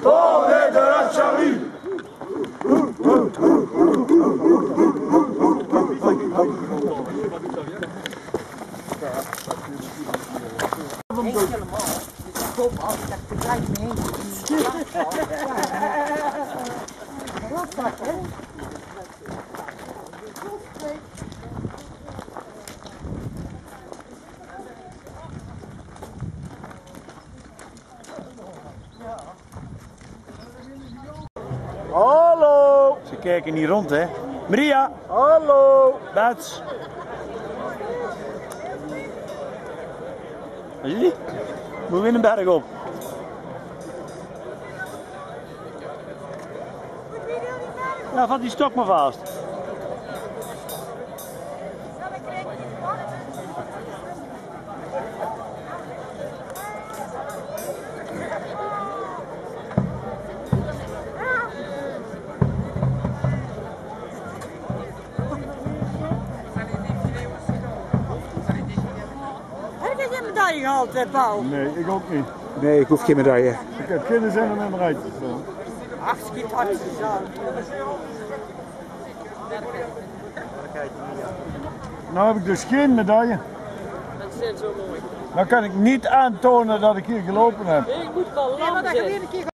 Poveda Charlie. Kom altijd tegelijk mee. Wat dat, hè? Hallo! Ze kijken niet rond, hè. Maria! Hallo! Buits! Zie je die? Moet weer een berg op. Ja, vat die stok maar vast. Heb je geen medaille gehaald, Paul? Nee, ik ook niet. Nee, ik hoef geen medaille. Ik heb geen zin om in mijn rijtje te staan. Ach, schiet hartstikke zo. Nou heb ik dus geen medaille. Dat is zo mooi. Dan kan ik niet aantonen dat ik hier gelopen heb. Ik moet wel lang zijn.